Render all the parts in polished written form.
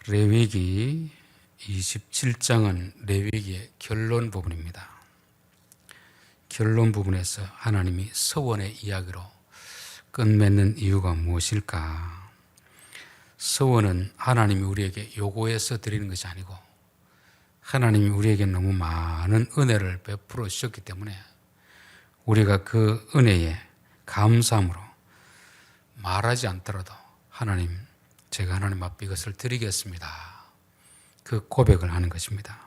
레위기 27장은 레위기의 결론 부분입니다. 결론 부분에서 하나님이 서원의 이야기로 끝맺는 이유가 무엇일까? 서원은 하나님이 우리에게 요구해서 드리는 것이 아니고 하나님이 우리에게 너무 많은 은혜를 베풀어 주셨기 때문에 우리가 그 은혜에 감사함으로 말하지 않더라도 하나님, 제가 하나님 앞에 이것을 드리겠습니다. 그 고백을 하는 것입니다.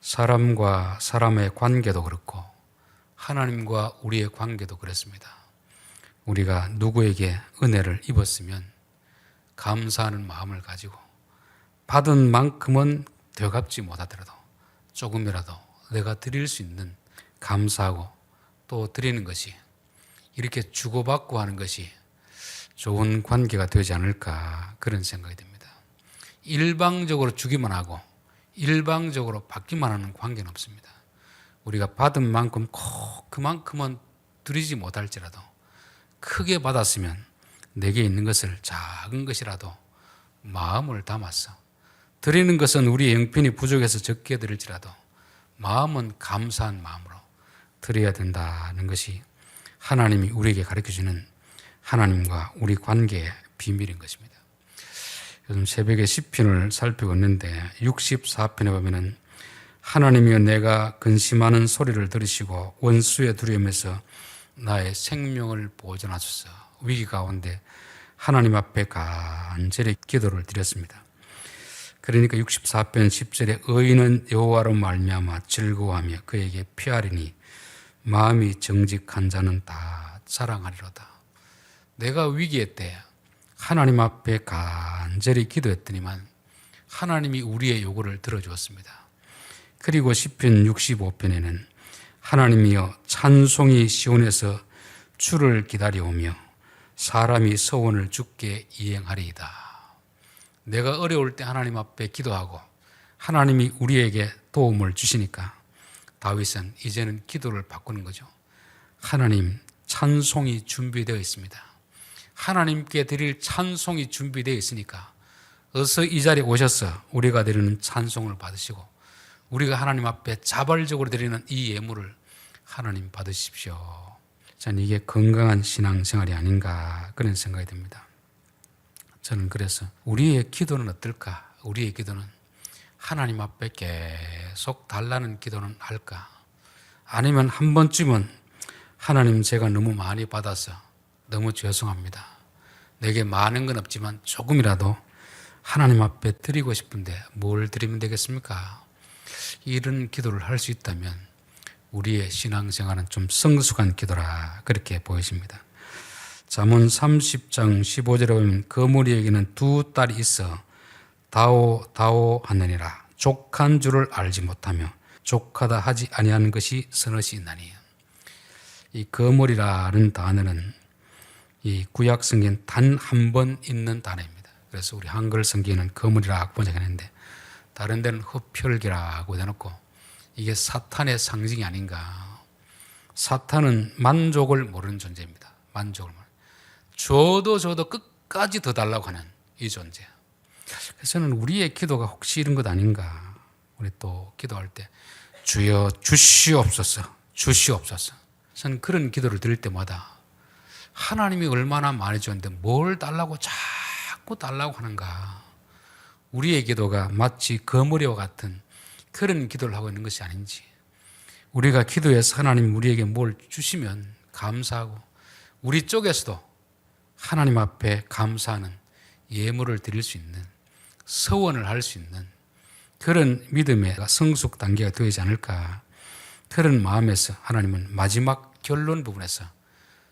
사람과 사람의 관계도 그렇고 하나님과 우리의 관계도 그렇습니다. 우리가 누구에게 은혜를 입었으면 감사하는 마음을 가지고 받은 만큼은 되갚지 못하더라도 조금이라도 내가 드릴 수 있는 감사하고 또 드리는 것이 이렇게 주고받고 하는 것이 좋은 관계가 되지 않을까 그런 생각이 듭니다. 일방적으로 주기만 하고 일방적으로 받기만 하는 관계는 없습니다. 우리가 받은 만큼 꼭 그만큼은 드리지 못할지라도 크게 받았으면 내게 있는 것을 작은 것이라도 마음을 담아서 드리는 것은 우리의 형편이 부족해서 적게 드릴지라도 마음은 감사한 마음으로 드려야 된다는 것이 하나님이 우리에게 가르쳐주는 하나님과 우리 관계의 비밀인 것입니다. 요즘 새벽에 시편을 살피고 있는데 64편에 보면은 하나님이여 내가 근심하는 소리를 들으시고 원수의 두려움에서 나의 생명을 보존하소서. 위기 가운데 하나님 앞에 간절히 기도를 드렸습니다. 그러니까 64편 10절에 의인은 여호와로 말미암아 즐거워하며 그에게 피하리니 마음이 정직한 자는 다 자랑하리로다. 내가 위기의 때 하나님 앞에 간절히 기도했더니만 하나님이 우리의 요구를 들어주었습니다. 그리고 시편 65편에는 하나님이여 찬송이 시온에서 주를 기다려오며 사람이 서원을 주께 이행하리이다. 내가 어려울 때 하나님 앞에 기도하고 하나님이 우리에게 도움을 주시니까 다윗은 이제는 기도를 바꾸는 거죠. 하나님, 찬송이 준비되어 있습니다. 하나님께 드릴 찬송이 준비되어 있으니까 어서 이 자리에 오셔서 우리가 드리는 찬송을 받으시고 우리가 하나님 앞에 자발적으로 드리는 이 예물을 하나님 받으십시오. 저는 이게 건강한 신앙생활이 아닌가 그런 생각이 듭니다. 저는 그래서 우리의 기도는 어떨까? 우리의 기도는 하나님 앞에 계속 달라는 기도는 할까? 아니면 한 번쯤은 하나님 제가 너무 많이 받아서 너무 죄송합니다. 내게 많은 건 없지만 조금이라도 하나님 앞에 드리고 싶은데 뭘 드리면 되겠습니까? 이런 기도를 할 수 있다면 우리의 신앙생활은 좀 성숙한 기도라 그렇게 보여집니다. 잠언 30장 15절에 보면 거물이에게는 두 딸이 있어 다오 하느니라. 족한 줄을 알지 못하며 족하다 하지 아니하는 것이 서너시 있나니. 이 거물이라는 단어는 이 구약 성경 단 한 번 있는 단어입니다. 그래서 우리 한글 성경에는 거물이라고 번역했는데 다른 데는 흡혈귀라고 해놓고 이게 사탄의 상징이 아닌가. 사탄은 만족을 모르는 존재입니다. 만족을 줘도 끝까지 더 달라고 하는 이 존재. 그래서 저는 우리의 기도가 혹시 이런 것 아닌가. 우리 또 기도할 때 주여 주시옵소서 주시옵소서. 저는 그런 기도를 드릴 때마다 하나님이 얼마나 많이 줬는데 뭘 달라고 자꾸 달라고 하는가. 우리의 기도가 마치 거물이와 같은 그런 기도를 하고 있는 것이 아닌지. 우리가 기도해서 하나님 우리에게 뭘 주시면 감사하고 우리 쪽에서도 하나님 앞에 감사하는 예물을 드릴 수 있는 서원을 할 수 있는 그런 믿음의 성숙 단계가 되지 않을까. 그런 마음에서 하나님은 마지막 결론 부분에서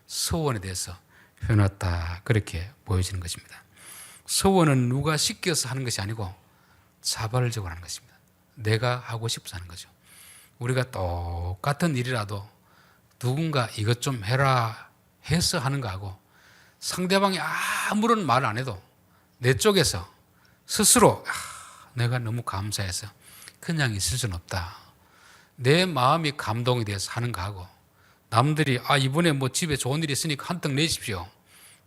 서원에 대해서 표현했다 그렇게 보여지는 것입니다. 서원은 누가 시켜서 하는 것이 아니고 자발적으로 하는 것입니다. 내가 하고 싶어서 하는 거죠. 우리가 똑같은 일이라도 누군가 이것 좀 해라 해서 하는 거하고 상대방이 아무런 말 안 해도 내 쪽에서 스스로 내가 너무 감사해서 그냥 있을 수는 없다. 내 마음이 감동이 돼서 하는 거하고 남들이 이번에 뭐 집에 좋은 일이 있으니까 한턱 내십시오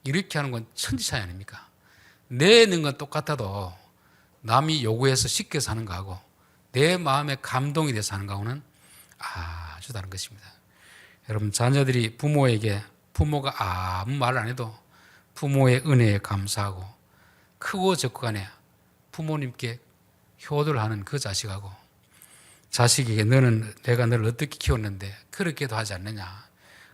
이렇게 하는 건 천지 차이 아닙니까? 내는 건 똑같아도 남이 요구해서 시켜서 하는 거하고 내 마음에 감동이 돼서 하는 거하고는 아주 다른 것입니다. 여러분, 자녀들이 부모가 아무 말 안 해도 부모의 은혜에 감사하고 크고 적고 간에 부모님께 효도를 하는 그 자식하고 자식에게 내가 너를 어떻게 키웠는데 그렇게도 하지 않느냐,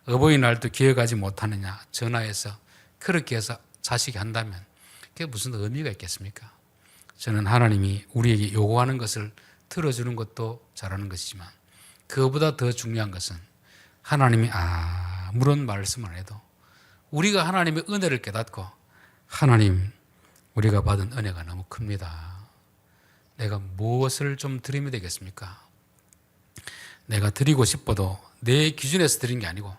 어버이날도 기억하지 못하느냐 전화해서 그렇게 해서 자식이 한다면 그게 무슨 의미가 있겠습니까? 저는 하나님이 우리에게 요구하는 것을 들어주는 것도 잘하는 것이지만 그보다 더 중요한 것은 하나님이 아무런 말씀 안 해도 우리가 하나님의 은혜를 깨닫고 하나님, 우리가 받은 은혜가 너무 큽니다. 내가 무엇을 좀 드리면 되겠습니까? 내가 드리고 싶어도 내 기준에서 드린 게 아니고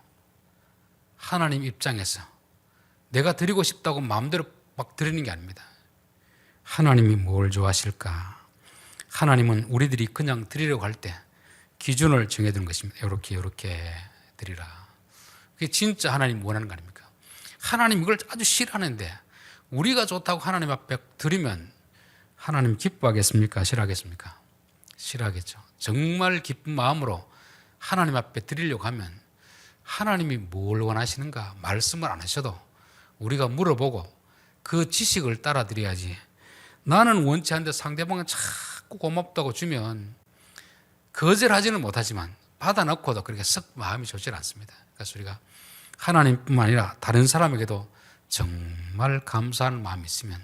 하나님 입장에서 내가 드리고 싶다고 마음대로 막 드리는 게 아닙니다. 하나님이 뭘 좋아하실까? 하나님은 우리들이 그냥 드리려고 할 때 기준을 정해두는 것입니다. 이렇게 드리라. 그게 진짜 하나님 원하는 거 아닙니까? 하나님 이걸 아주 싫어하는데 우리가 좋다고 하나님 앞에 드리면 하나님 기뻐하겠습니까? 싫어하겠습니까? 싫어하겠죠. 정말 기쁜 마음으로 하나님 앞에 드리려고 하면 하나님이 뭘 원하시는가 말씀을 안 하셔도 우리가 물어보고 그 지식을 따라 드려야지. 나는 원치 않는데 상대방은 자꾸 고맙다고 주면 거절하지는 못하지만 받아놓고도 그렇게 썩 마음이 좋지 않습니다. 그래서 우리가 하나님뿐만 아니라 다른 사람에게도 정말 감사하는 마음이 있으면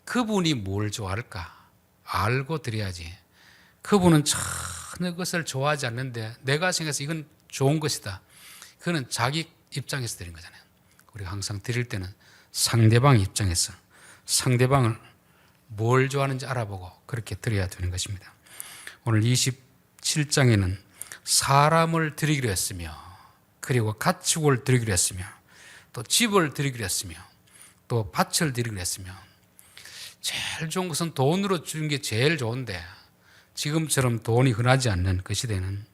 그분이 뭘 좋아할까 알고 드려야지. 그분은 전혀 그것을 좋아하지 않는데 내가 생각해서 이건 좋은 것이다. 그거는 자기 입장에서 드린 거잖아요. 우리가 항상 드릴 때는 상대방 입장에서 상대방을 뭘 좋아하는지 알아보고 그렇게 드려야 되는 것입니다. 오늘 27장에는 사람을 드리기로 했으며 그리고 가축을 드리기로 했으며 또 집을 드리기로 했으며 또 밭을 드리기로 했으며 제일 좋은 것은 돈으로 주는 게 제일 좋은데 지금처럼 돈이 흔하지 않는 그 시대는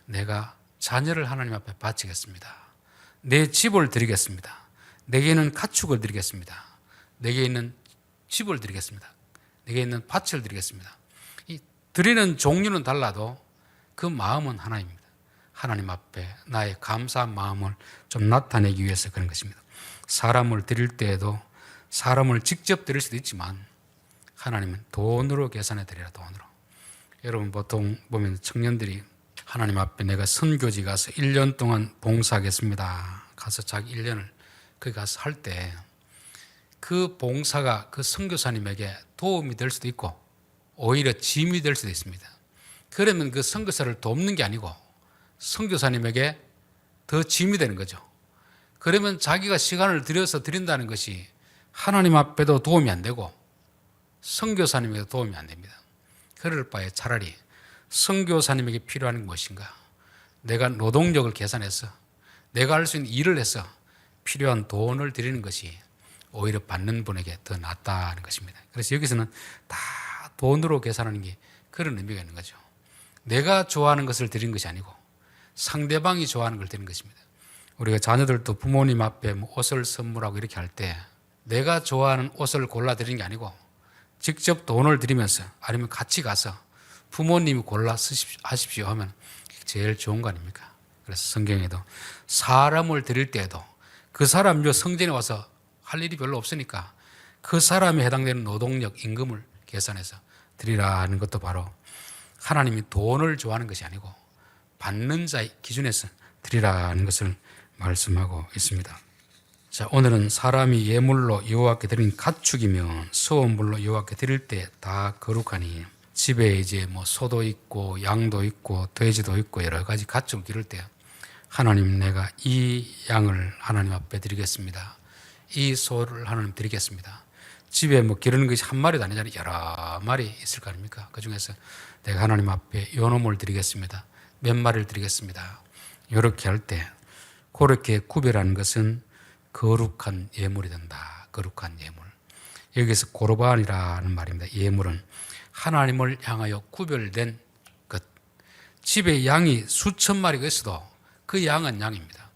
내가 자녀를 하나님 앞에 바치겠습니다. 내 집을 드리겠습니다. 내게 있는 가축을 드리겠습니다. 내게 있는 집을 드리겠습니다. 내게 있는 밭을 드리겠습니다. 이 드리는 종류는 달라도 그 마음은 하나입니다. 하나님 앞에 나의 감사한 마음을 좀 나타내기 위해서 그런 것입니다. 사람을 드릴 때에도 사람을 직접 드릴 수도 있지만 하나님은 돈으로 계산해 드리라. 돈으로. 여러분 보통 보면 청년들이 하나님 앞에 내가 선교지 가서 1년 동안 봉사하겠습니다. 가서 자기 1년을 거기 가서 할 때 그 봉사가 그 선교사님에게 도움이 될 수도 있고 오히려 짐이 될 수도 있습니다. 그러면 그 선교사를 돕는 게 아니고 선교사님에게 더 짐이 되는 거죠. 그러면 자기가 시간을 들여서 드린다는 것이 하나님 앞에도 도움이 안 되고 선교사님에게도 도움이 안 됩니다. 그럴 바에 차라리 선교사님에게 필요한 게 무엇인가? 내가 노동력을 계산해서 내가 할 수 있는 일을 해서 필요한 돈을 드리는 것이 오히려 받는 분에게 더 낫다는 것입니다. 그래서 여기서는 다 돈으로 계산하는 게 그런 의미가 있는 거죠. 내가 좋아하는 것을 드리는 것이 아니고 상대방이 좋아하는 걸 드리는 것입니다. 우리가 자녀들도 부모님 앞에 옷을 선물하고 이렇게 할 때 내가 좋아하는 옷을 골라 드리는 게 아니고 직접 돈을 드리면서 아니면 같이 가서 부모님이 골라 하십시오 하면 제일 좋은 거 아닙니까? 그래서 성경에도 사람을 드릴 때에도 그 사람이 성전에 와서 할 일이 별로 없으니까 그 사람에 해당되는 노동력, 임금을 계산해서 드리라는 것도 바로 하나님이 돈을 좋아하는 것이 아니고 받는 자의 기준에서 드리라는 것을 말씀하고 있습니다. 자, 오늘은 사람이 예물로 여호와께 드린 가축이면 수원물로 여호와께 드릴 때 다 거룩하니 집에 이제 소도 있고 양도 있고 돼지도 있고 여러 가지 가축을 기를 때 하나님, 내가 이 양을 하나님 앞에 드리겠습니다. 이 소를 하나님 드리겠습니다. 집에 기르는 것이 한 마리도 아니잖아요. 여러 마리 있을 거 아닙니까? 그 중에서 내가 하나님 앞에 요 놈을 드리겠습니다. 몇 마리를 드리겠습니다. 이렇게 할 때 그렇게 구별하는 것은 거룩한 예물이 된다. 거룩한 예물. 여기서 고르반이라는 말입니다. 예물은 하나님을 향하여 구별된 것. 집에 양이 수천 마리가 있어도 그 양은 양입니다.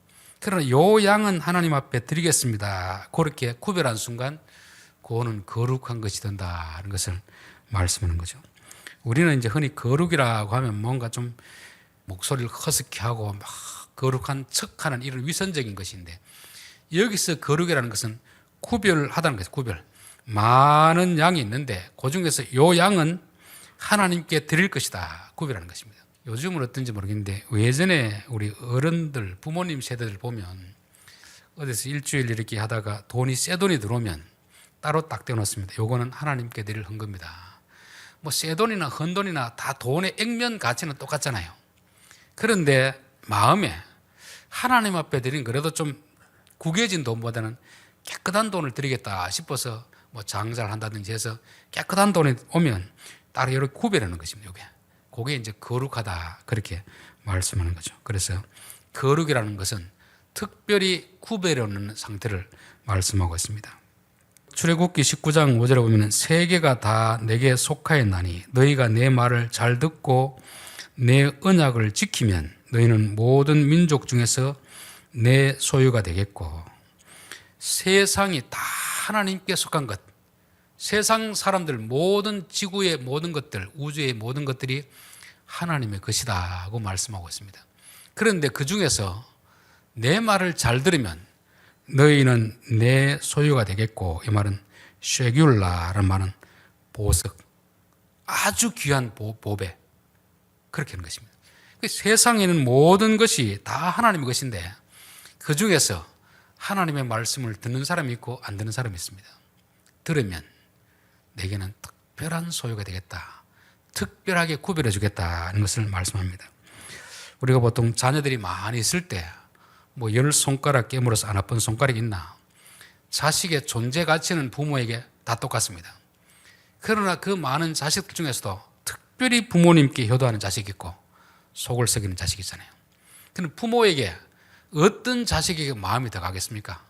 그러나 요 양은 하나님 앞에 드리겠습니다. 그렇게 구별한 순간 그거는 거룩한 것이 된다는 것을 말씀하는 거죠. 우리는 이제 흔히 거룩이라고 하면 뭔가 좀 목소리를 허스키 하고 막 거룩한 척하는 이런 위선적인 것인데, 여기서 거룩이라는 것은 구별하다는 것이죠. 구별. 많은 양이 있는데 그 중에서 요 양은 하나님께 드릴 것이다. 구별하는 것입니다. 요즘은 어떤지 모르겠는데 예전에 우리 어른들, 부모님 세대들 보면 어디서 일주일 이렇게 하다가 새 돈이 들어오면 따로 딱 떼어놓습니다. 요거는 하나님께 드릴 헌금이다. 뭐 새 돈이나 헌 돈이나 다 돈의 액면 가치는 똑같잖아요. 그런데 마음에 하나님 앞에 드린 그래도 좀 구겨진 돈보다는 깨끗한 돈을 드리겠다 싶어서 뭐 장사를 한다든지 해서 깨끗한 돈이 오면 따로 이렇게 구별하는 것입니다. 그게 이제 거룩하다, 그렇게 말씀하는 거죠. 그래서 거룩이라는 것은 특별히 구별하는 상태를 말씀하고 있습니다. 출애굽기 19장 5절에 보면 세계가 다 내게 속하였나니 너희가 내 말을 잘 듣고 내 언약을 지키면 너희는 모든 민족 중에서 내 소유가 되겠고, 세상이 다 하나님께 속한 것, 세상 사람들, 모든 지구의 모든 것들, 우주의 모든 것들이 하나님의 것이다 하고 말씀하고 있습니다. 그런데 그 중에서 내 말을 잘 들으면 너희는 내 소유가 되겠고, 이 말은 쉐귤라라는 말은 보석, 아주 귀한 보배, 그렇게 하는 것입니다. 세상에는 모든 것이 다 하나님의 것인데 그 중에서 하나님의 말씀을 듣는 사람이 있고 안 듣는 사람이 있습니다. 들으면 내게는 특별한 소유가 되겠다, 특별하게 구별해 주겠다는 것을 말씀합니다. 우리가 보통 자녀들이 많이 있을 때 뭐 10손가락 깨물어서 안 아픈 손가락이 있나? 자식의 존재 가치는 부모에게 다 똑같습니다. 그러나 그 많은 자식들 중에서도 특별히 부모님께 효도하는 자식이 있고 속을 썩이는 자식이 있잖아요. 그럼 부모에게 어떤 자식에게 마음이 더 가겠습니까?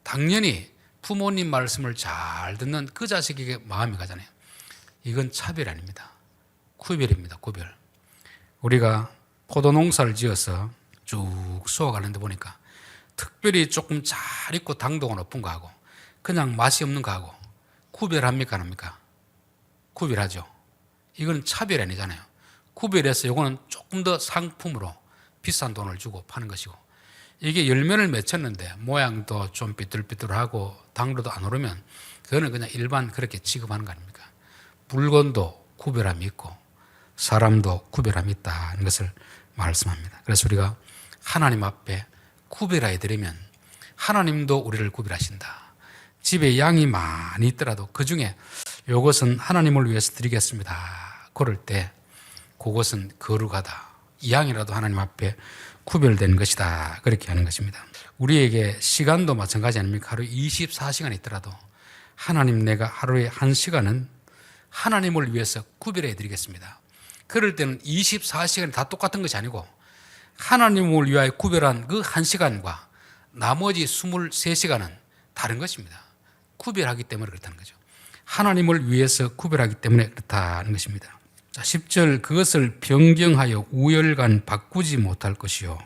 당연히 부모님 말씀을 잘 듣는 그 자식에게 마음이 가잖아요. 이건 차별이 아닙니다. 구별입니다. 구별. 우리가 포도 농사를 지어서 쭉 쏘아가는데 보니까 특별히 조금 잘 익고 당도가 높은 거하고 그냥 맛이 없는 거하고 구별합니까? 안 합니까? 구별하죠. 이건 차별이 아니잖아요. 구별해서 이거는 조금 더 상품으로 비싼 돈을 주고 파는 것이고, 이게 열매를 맺혔는데 모양도 좀 삐뚤삐뚤하고 당도도 안 오르면 그거는 그냥 일반 그렇게 취급하는 거 아닙니까? 물건도 구별함이 있고 사람도 구별함이 있다는 것을 말씀합니다. 그래서 우리가 하나님 앞에 구별하여 드리면 하나님도 우리를 구별하신다. 집에 양이 많이 있더라도 그 중에 이것은 하나님을 위해서 드리겠습니다. 그럴 때 그것은 거룩하다. 이 양이라도 하나님 앞에 구별된 것이다. 그렇게 하는 것입니다. 우리에게 시간도 마찬가지 아닙니까? 하루에 24시간 있더라도 하나님, 내가 하루에 1시간은 하나님을 위해서 구별해 드리겠습니다. 그럴 때는 24시간이 다 똑같은 것이 아니고 하나님을 위하여 구별한 그 1시간과 나머지 23시간은 다른 것입니다. 구별하기 때문에 그렇다는 거죠. 하나님을 위해서 구별하기 때문에 그렇다는 것입니다. 자, 10절, 그것을 변경하여 우열간 바꾸지 못할 것이요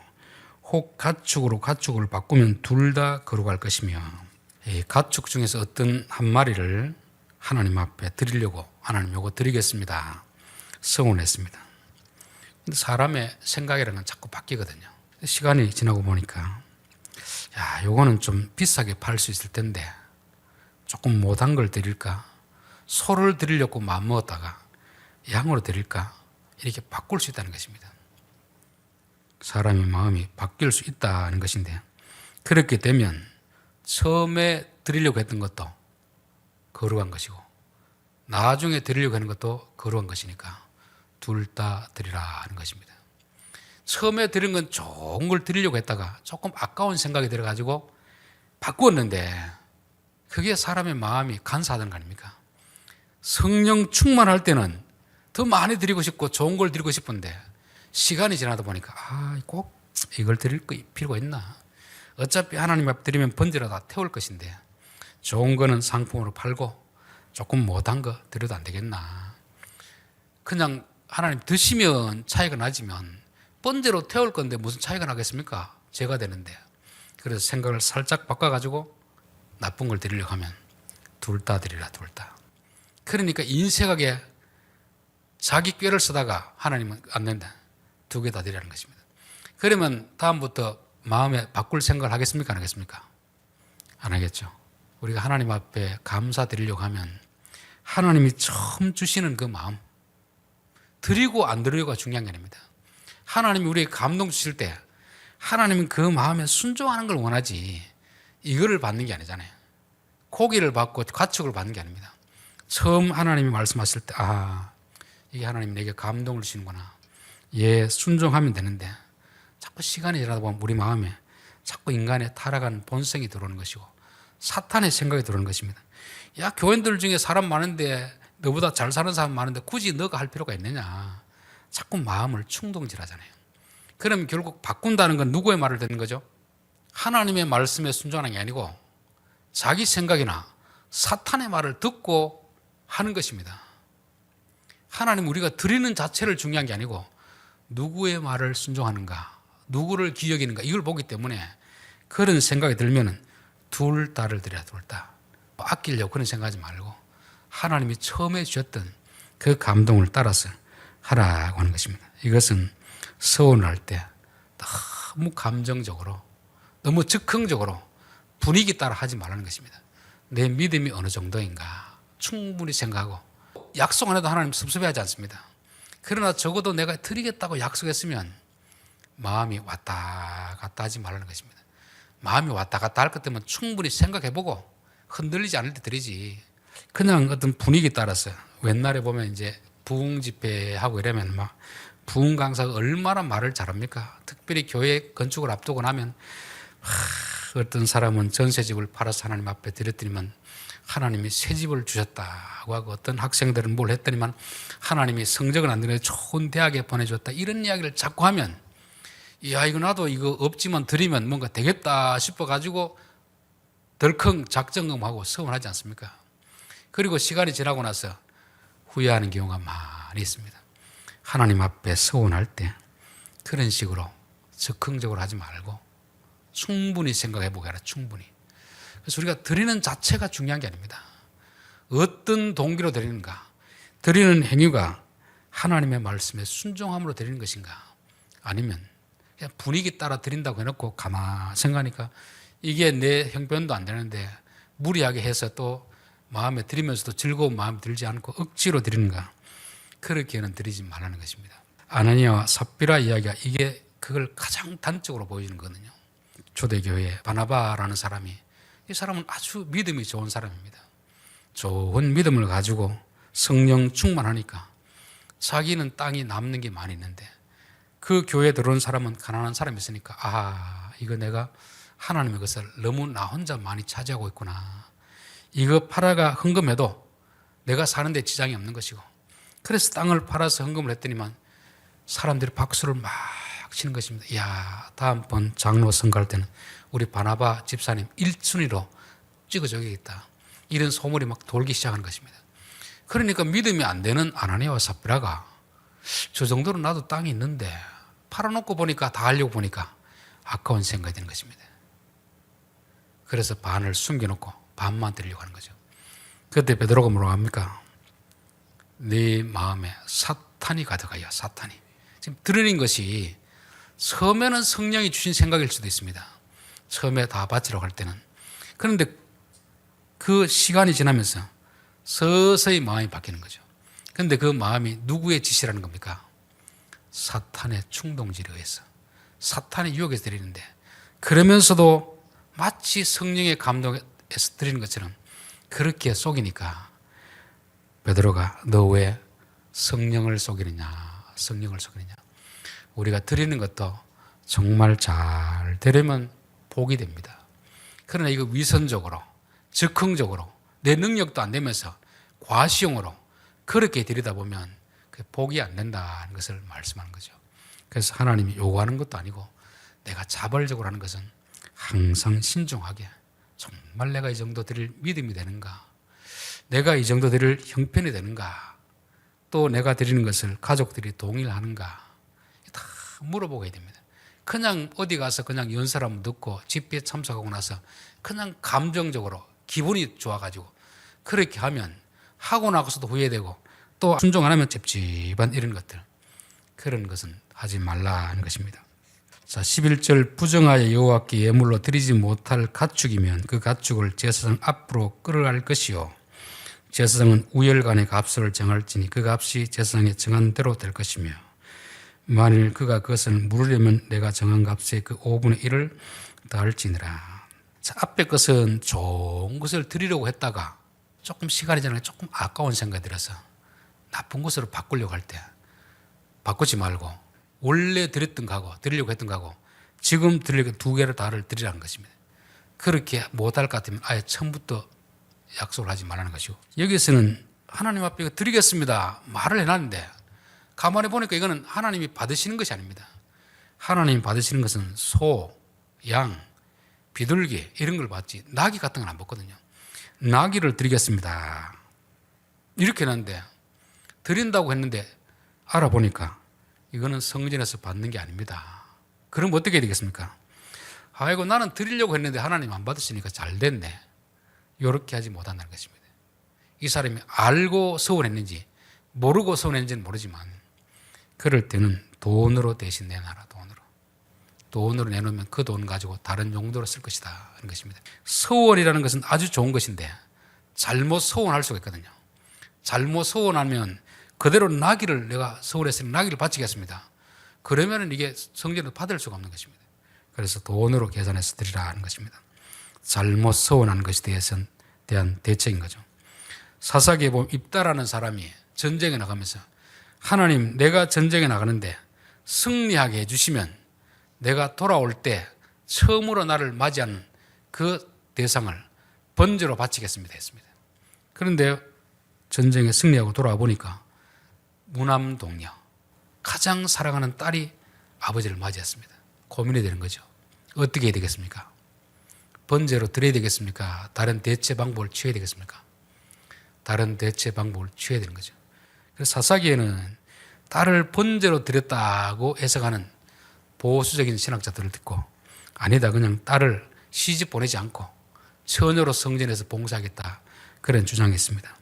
혹 가축으로 가축을 바꾸면 둘 다 거룩할 것이며, 이 가축 중에서 어떤 한 마리를 하나님 앞에 드리려고 하나님 요거 드리겠습니다 서운했습니다. 근데 사람의 생각이라는 건 자꾸 바뀌거든요. 시간이 지나고 보니까 야, 요거는 좀 비싸게 팔 수 있을 텐데 조금 못한 걸 드릴까? 소를 드리려고 마음먹었다가 양으로 드릴까? 이렇게 바꿀 수 있다는 것입니다. 사람의 마음이 바뀔 수 있다는 것인데, 그렇게 되면 처음에 드리려고 했던 것도 거룩한 것이고 나중에 드리려고 하는 것도 거룩한 것이니까 둘 다 드리라 하는 것입니다. 처음에 드린 건 좋은 걸 드리려고 했다가 조금 아까운 생각이 들어가지고 바꾸었는데 그게 사람의 마음이 간사하다는 거 아닙니까? 성령 충만할 때는 더 많이 드리고 싶고 좋은 걸 드리고 싶은데 시간이 지나다 보니까 꼭 이걸 드릴 필요가 있나? 어차피 하나님 앞 드리면 번지라 다 태울 것인데 좋은 거는 상품으로 팔고 조금 못한 거 드려도 안 되겠나? 그냥 하나님 드시면 차이가 나지만 번제로 태울 건데 무슨 차이가 나겠습니까? 죄가 되는데. 그래서 생각을 살짝 바꿔가지고 나쁜 걸 드리려고 하면 둘 다 드리라, 둘 다. 그러니까 인색하게 자기 꾀를 쓰다가 하나님은 안 된다. 2개 다 드리라는 것입니다. 그러면 다음부터 마음에 바꿀 생각을 하겠습니까? 안 하겠습니까? 안 하겠죠. 우리가 하나님 앞에 감사드리려고 하면 하나님이 처음 주시는 그 마음, 드리고 안 드리고가 중요한 게 아닙니다. 하나님이 우리에게 감동 주실 때 하나님은 그 마음에 순종하는 걸 원하지 이거를 받는 게 아니잖아요. 고기를 받고 가축을 받는 게 아닙니다. 처음 하나님이 말씀하실 때 이게 하나님이 내게 감동을 주시는구나. 순종하면 되는데 자꾸 시간이 지나다 보면 우리 마음에 자꾸 인간의 타락한 본성이 들어오는 것이고 사탄의 생각이 들어오는 것입니다. 야, 교인들 중에 사람 많은데 너보다 잘 사는 사람 많은데 굳이 너가 할 필요가 있느냐. 자꾸 마음을 충동질하잖아요. 그럼 결국 바꾼다는 건 누구의 말을 듣는 거죠? 하나님의 말씀에 순종하는 게 아니고 자기 생각이나 사탄의 말을 듣고 하는 것입니다. 하나님 우리가 드리는 자체를 중요한 게 아니고 누구의 말을 순종하는가, 누구를 기억이는가 이걸 보기 때문에 그런 생각이 들면 둘 다를 드려야 둘 다. 아끼려고 그런 생각하지 말고 하나님이 처음에 주셨던 그 감동을 따라서 하라고 하는 것입니다. 이것은 서운할 때 너무 감정적으로 너무 즉흥적으로 분위기 따라 하지 말라는 것입니다. 내 믿음이 어느 정도인가 충분히 생각하고 약속 안 해도 하나님 섭섭해하지 않습니다. 그러나 적어도 내가 드리겠다고 약속했으면 마음이 왔다 갔다 하지 말라는 것입니다. 마음이 왔다 갔다 할 것 때문에 충분히 생각해보고 흔들리지 않을 때 드리지. 그냥 어떤 분위기 따라서 옛날에 보면 이제 부흥 집회하고 이러면 막 부흥 강사가 얼마나 말을 잘합니까? 특별히 교회 건축을 앞두고 나면 어떤 사람은 전세집을 팔아서 하나님 앞에 드렸더니만 하나님이 새 집을 주셨다고 하고 어떤 학생들은 뭘 했더니만 하나님이 성적은 안 되는데 좋은 대학에 보내줬다 이런 이야기를 자꾸 하면 이야 이거 나도 이거 없지만 드리면 뭔가 되겠다 싶어가지고 덜컹 작정금하고 서운하지 않습니까? 그리고 시간이 지나고 나서 후회하는 경우가 많이 있습니다. 하나님 앞에 서운할 때 그런 식으로 즉흥적으로 하지 말고 충분히 생각해보게 하라. 충분히. 그래서 우리가 드리는 자체가 중요한 게 아닙니다. 어떤 동기로 드리는가, 드리는 행위가 하나님의 말씀에 순종함으로 드리는 것인가, 아니면 그냥 분위기 따라 드린다고 해놓고 가만 생각하니까 이게 내 형편도 안 되는데 무리하게 해서 또 마음에 드리면서도 즐거운 마음이 들지 않고 억지로 드리는가, 그렇게는 드리지 말라는 것입니다. 아나니아와 삽비라 이야기가 이게 그걸 가장 단적으로 보여주는 거거든요. 초대교회에 바나바라는 사람이, 이 사람은 아주 믿음이 좋은 사람입니다. 좋은 믿음을 가지고 성령 충만하니까 자기는 땅이 남는 게 많이 있는데 그 교회에 들어온 사람은 가난한 사람이 있으니까 이거 내가 하나님의 것을 너무 나 혼자 많이 차지하고 있구나. 이거 팔아가 헌금해도 내가 사는데 지장이 없는 것이고, 그래서 땅을 팔아서 헌금을 했더니만 사람들이 박수를 막 치는 것입니다. 이야, 다음번 장로 선거할 때는 우리 바나바 집사님 1순위로 찍어줘야겠다. 이런 소문이 막 돌기 시작하는 것입니다. 그러니까 믿음이 안 되는 아나니아와 삽비라가 저 정도로 나도 땅이 있는데 팔아놓고 보니까 다 하려고 보니까 아까운 생각이 드는 것입니다. 그래서 반을 숨겨놓고 반만 드리려고 하는 거죠. 그때 베드로가 뭐라고 합니까? 네 마음에 사탄이 가득하여. 사탄이. 지금 드리는 것이 처음에는 성령이 주신 생각일 수도 있습니다. 처음에 다 바치려고 할 때는. 그런데 그 시간이 지나면서 서서히 마음이 바뀌는 거죠. 그런데 그 마음이 누구의 지시라는 겁니까? 사탄의 충동질에 의해서, 사탄의 유혹에서 드리는데, 그러면서도 마치 성령의 감동에서 드리는 것처럼 그렇게 속이니까 베드로가 너 왜 성령을 속이느냐, 성령을 속이느냐. 우리가 드리는 것도 정말 잘 되려면 복이 됩니다. 그러나 이거 위선적으로, 즉흥적으로, 내 능력도 안 되면서 과시용으로 그렇게 드리다 보면 그 복이 안 된다는 것을 말씀하는 거죠. 그래서 하나님이 요구하는 것도 아니고 내가 자발적으로 하는 것은 항상 신중하게, 정말 내가 이 정도 드릴 믿음이 되는가, 내가 이 정도 드릴 형편이 되는가, 또 내가 드리는 것을 가족들이 동의하는가 다 물어보게 됩니다. 그냥 어디 가서 그냥 연설 한번 듣고 집회에 참석하고 나서 그냥 감정적으로 기분이 좋아가지고 그렇게 하면 하고 나서도 후회되고 또 순종 안 하면 찝찝한 이런 것들, 그런 것은 하지 말라는 것입니다. 자, 11절 부정하여 여호와께 예물로 드리지 못할 가축이면 그 가축을 제사장 앞으로 끌어갈 것이요 제사장은 우열간의 값을 정할지니 그 값이 제사장이 정한 대로 될 것이며 만일 그가 그것을 물으려면 내가 정한 값의 그 5분의 1을 더할지니라. 자, 앞에 것은 좋은 것을 드리려고 했다가 조금 시간이 지나서 조금 아까운 생각이 들어서 나쁜 것으로 바꾸려고 할 때 바꾸지 말고 원래 드렸던 거하고 드리려고 했던 거하고 지금 드리려고 두 개를 다를 드리라는 것입니다. 그렇게 못할 것 같으면 아예 처음부터 약속을 하지 말라는 것이고, 여기서는 하나님 앞에 드리겠습니다 말을 해놨는데 가만히 보니까 이거는 하나님이 받으시는 것이 아닙니다. 하나님이 받으시는 것은 소, 양, 비둘기 이런 걸 받지 나귀 같은 건 안 받거든요. 나귀를 드리겠습니다 이렇게 했는데 드린다고 했는데 알아보니까 이거는 성전에서 받는 게 아닙니다. 그럼 어떻게 해야 되겠습니까? 아이고 나는 드리려고 했는데 하나님 안 받으시니까 잘 됐네. 이렇게 하지 못한다는 것입니다. 이 사람이 알고 서운했는지 모르고 서운했는지는 모르지만 그럴 때는 돈으로 대신 내놔라. 돈으로 내놓으면 그 돈 가지고 다른 용도로 쓸 것이다 하는 것입니다. 서원이라는 것은 아주 좋은 것인데 잘못 서원할 수가 있거든요. 잘못 서원하면 그대로 나귀를 내가 서울에서 나귀를 바치겠습니다. 그러면 이게 성전에서 받을 수가 없는 것입니다. 그래서 돈으로 계산해서 드리라 하는 것입니다. 잘못 서원하는 것에 대한 대책인 거죠. 사사기에 보면 입다라는 사람이 전쟁에 나가면서 하나님 내가 전쟁에 나가는데 승리하게 해주시면 내가 돌아올 때 처음으로 나를 맞이하는 그 대상을 번제로 바치겠습니다 했습니다. 그런데 전쟁에 승리하고 돌아와 보니까 무남동녀 가장 사랑하는 딸이 아버지를 맞이했습니다. 고민이 되는 거죠. 어떻게 해야 되겠습니까? 번제로 드려야 되겠습니까? 다른 대체 방법을 취해야 되겠습니까? 다른 대체 방법을 취해야 되는 거죠. 그래서 사사기에는 딸을 번제로 드렸다고 해석하는 보수적인 신학자들을 듣고 아니다 그냥 딸을 시집 보내지 않고 처녀로 성전에서 봉사하겠다 그런 주장이 있습니다.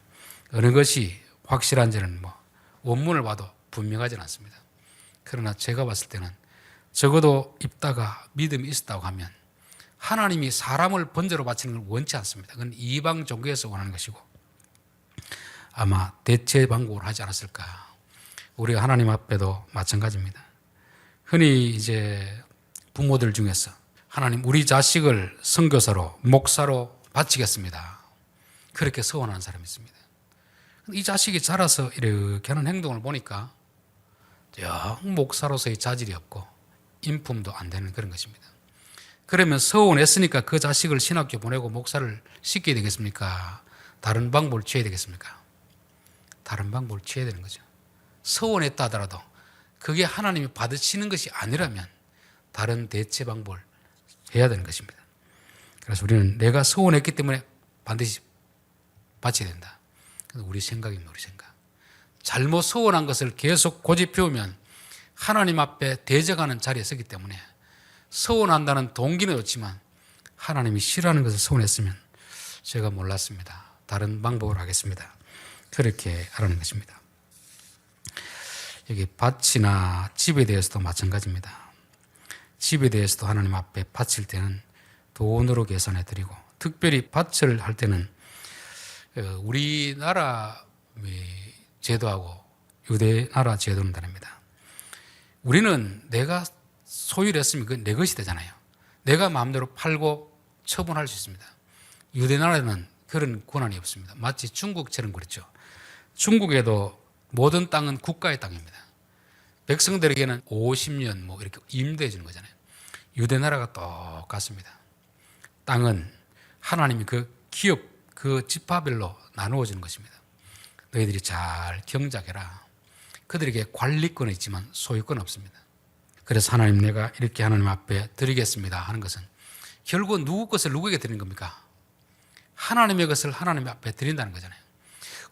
어느 것이 확실한지는 원문을 봐도 분명하지는 않습니다. 그러나 제가 봤을 때는 적어도 입다가 믿음이 있었다고 하면 하나님이 사람을 번제로 바치는 걸 원치 않습니다. 그건 이방 종교에서 원하는 것이고 아마 대체 방법을 하지 않았을까. 우리가 하나님 앞에도 마찬가지입니다. 흔히 이제 부모들 중에서 하나님 우리 자식을 선교사로 목사로 바치겠습니다. 그렇게 서원하는 사람이 있습니다. 이 자식이 자라서 이렇게 하는 행동을 보니까 영 목사로서의 자질이 없고 인품도 안 되는 그런 것입니다. 그러면 서원했으니까 그 자식을 신학교 보내고 목사를 시켜야 되겠습니까? 다른 방법을 취해야 되겠습니까? 다른 방법을 취해야 되는 거죠. 서원했다 하더라도 그게 하나님이 받으시는 것이 아니라면 다른 대체 방법을 해야 되는 것입니다. 그래서 우리는 내가 서원했기 때문에 반드시 바쳐야 된다. 우리 생각입니다. 우리 생각. 잘못 서원한 것을 계속 고집피우면 하나님 앞에 대적하는 자리에 서기 때문에 서원한다는 동기는 좋지만 하나님이 싫어하는 것을 서원했으면 제가 몰랐습니다. 다른 방법을 하겠습니다. 그렇게 하라는 것입니다. 여기 밭이나 집에 대해서도 마찬가지입니다. 집에 대해서도 하나님 앞에 바칠 때는 돈으로 계산해 드리고 특별히 밭을 할 때는 우리나라 제도하고 유대나라 제도는 다릅니다. 우리는 내가 소유를 했으면 그건 내 것이 되잖아요. 내가 마음대로 팔고 처분할 수 있습니다. 유대나라는 그런 권한이 없습니다. 마치 중국처럼 그렇죠. 중국에도 모든 땅은 국가의 땅입니다. 백성들에게는 50년 이렇게 임대해 주는 거잖아요. 유대나라가 똑같습니다. 땅은 하나님이 그 기업, 그 지파별로 나누어 주는 것입니다. 너희들이 잘 경작해라. 그들에게 관리권은 있지만 소유권은 없습니다. 그래서 하나님 내가 이렇게 하나님 앞에 드리겠습니다 하는 것은 결국 누구 것을 누구에게 드리는 겁니까? 하나님의 것을 하나님 앞에 드린다는 거잖아요.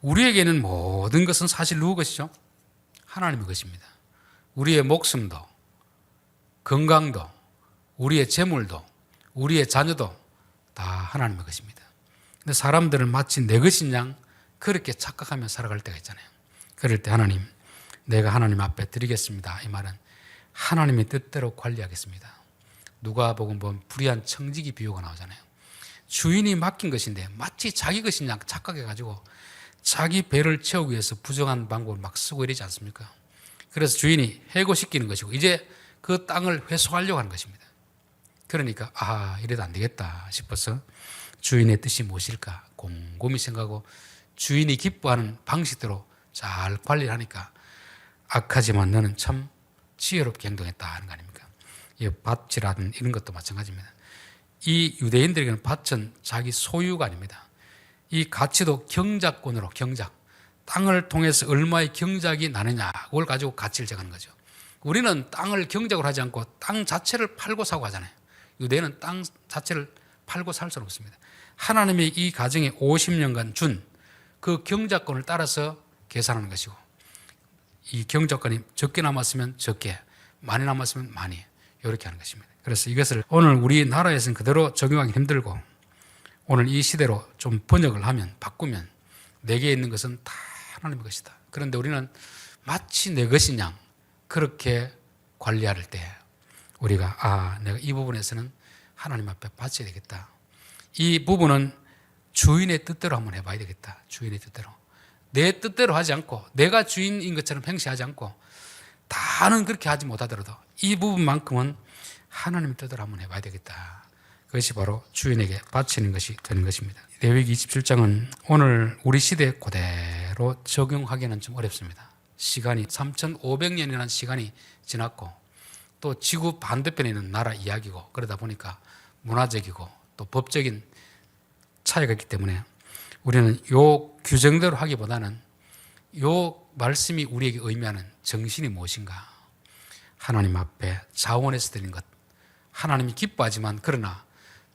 우리에게는 모든 것은 사실 누구 것이죠? 하나님의 것입니다. 우리의 목숨도, 건강도, 우리의 재물도, 우리의 자녀도 다 하나님의 것입니다. 근데 사람들은 마치 내 것인 양 그렇게 착각하며 살아갈 때가 있잖아요. 그럴 때 하나님, 내가 하나님 앞에 드리겠습니다. 이 말은 하나님의 뜻대로 관리하겠습니다. 누가복음 보면 불의한 청지기 비유가 나오잖아요. 주인이 맡긴 것인데 마치 자기 것인 양 착각해가지고 자기 배를 채우기 위해서 부정한 방법을 막 쓰고 이러지 않습니까? 그래서 주인이 해고시키는 것이고 이제 그 땅을 회수하려고 하는 것입니다. 그러니까 이래도 안 되겠다 싶어서 주인의 뜻이 무엇일까 곰곰이 생각하고 주인이 기뻐하는 방식대로 잘 관리를 하니까 악하지만 너는 참 지혜롭게 행동했다 하는 거 아닙니까? 이 밭이라든 이런 것도 마찬가지입니다. 이 유대인들에게는 밭은 자기 소유가 아닙니다. 이 가치도 경작권으로 땅을 통해서 얼마의 경작이 나느냐 그걸 가지고 가치를 정하는 거죠. 우리는 땅을 경작으로 하지 않고 땅 자체를 팔고 사고 하잖아요. 유대인은 땅 자체를 팔고 살 수는 없습니다. 하나님이 이 가정에 50년간 준 그 경작권을 따라서 계산하는 것이고 이 경작권이 적게 남았으면 적게, 많이 남았으면 많이 이렇게 하는 것입니다. 그래서 이것을 오늘 우리나라에서는 그대로 적용하기 힘들고 오늘 이 시대로 좀 번역을 하면 바꾸면 내게 있는 것은 다 하나님의 것이다. 그런데 우리는 마치 내 것인 양 그렇게 관리할 때 우리가 내가 이 부분에서는 하나님 앞에 바쳐야 되겠다. 이 부분은 주인의 뜻대로 한번 해봐야 되겠다. 주인의 뜻대로. 내 뜻대로 하지 않고 내가 주인인 것처럼 행시하지 않고 다는 그렇게 하지 못하더라도 이 부분만큼은 하나님의 뜻대로 한번 해봐야 되겠다. 그것이 바로 주인에게 바치는 것이 되는 것입니다. 레위기 27장은 오늘 우리 시대에 그대로 적용하기는 좀 어렵습니다. 시간이 3,500년이라는 시간이 지났고 또 지구 반대편에 있는 나라 이야기고 그러다 보니까 문화적이고 또 법적인 차이가 있기 때문에 우리는 요 규정대로 하기보다는 요 말씀이 우리에게 의미하는 정신이 무엇인가? 하나님 앞에 자원해서 드리는 것. 하나님이 기뻐하지만 그러나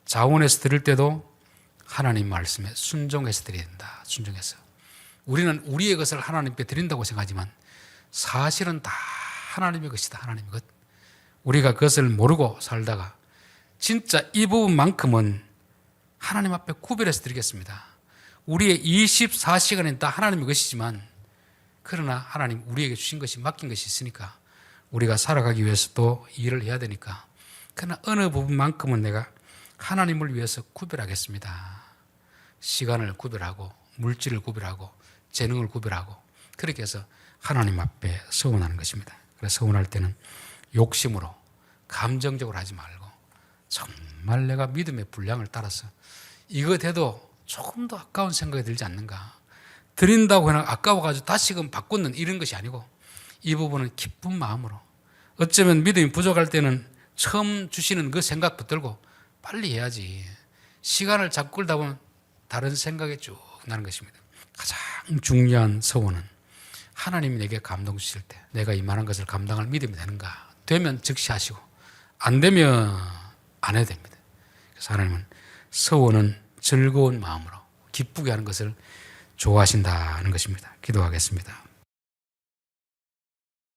자원해서 드릴 때도 하나님 말씀에 순종해서 드려야 된다. 순종해서. 우리는 우리의 것을 하나님께 드린다고 생각하지만 사실은 다 하나님의 것이다. 하나님의 것. 우리가 그것을 모르고 살다가 진짜 이 부분만큼은 하나님 앞에 구별해서 드리겠습니다. 우리의 24시간은 다 하나님의 것이지만 그러나 하나님 우리에게 주신 것이 맡긴 것이 있으니까 우리가 살아가기 위해서 또 일을 해야 되니까 그러나 어느 부분만큼은 내가 하나님을 위해서 구별하겠습니다. 시간을 구별하고 물질을 구별하고 재능을 구별하고 그렇게 해서 하나님 앞에 서원하는 것입니다. 그래서 서원할 때는 욕심으로 감정적으로 하지 말고 정말 내가 믿음의 분량을 따라서 이거 돼도 조금 더 아까운 생각이 들지 않는가. 드린다고 해서 아까워가지고 다시금 바꾸는 이런 것이 아니고 이 부분은 기쁜 마음으로 어쩌면 믿음이 부족할 때는 처음 주시는 그 생각 붙들고 빨리 해야지. 시간을 자꾸 끌다 보면 다른 생각이 쭉 나는 것입니다. 가장 중요한 서원은 하나님이 내게 감동 주실 때 내가 이만한 것을 감당할 믿음이 되는가. 되면 즉시 하시고 안 되면 안 해도 됩니다. 그래서 하나님은 서원은 즐거운 마음으로 기쁘게 하는 것을 좋아하신다는 것입니다. 기도하겠습니다.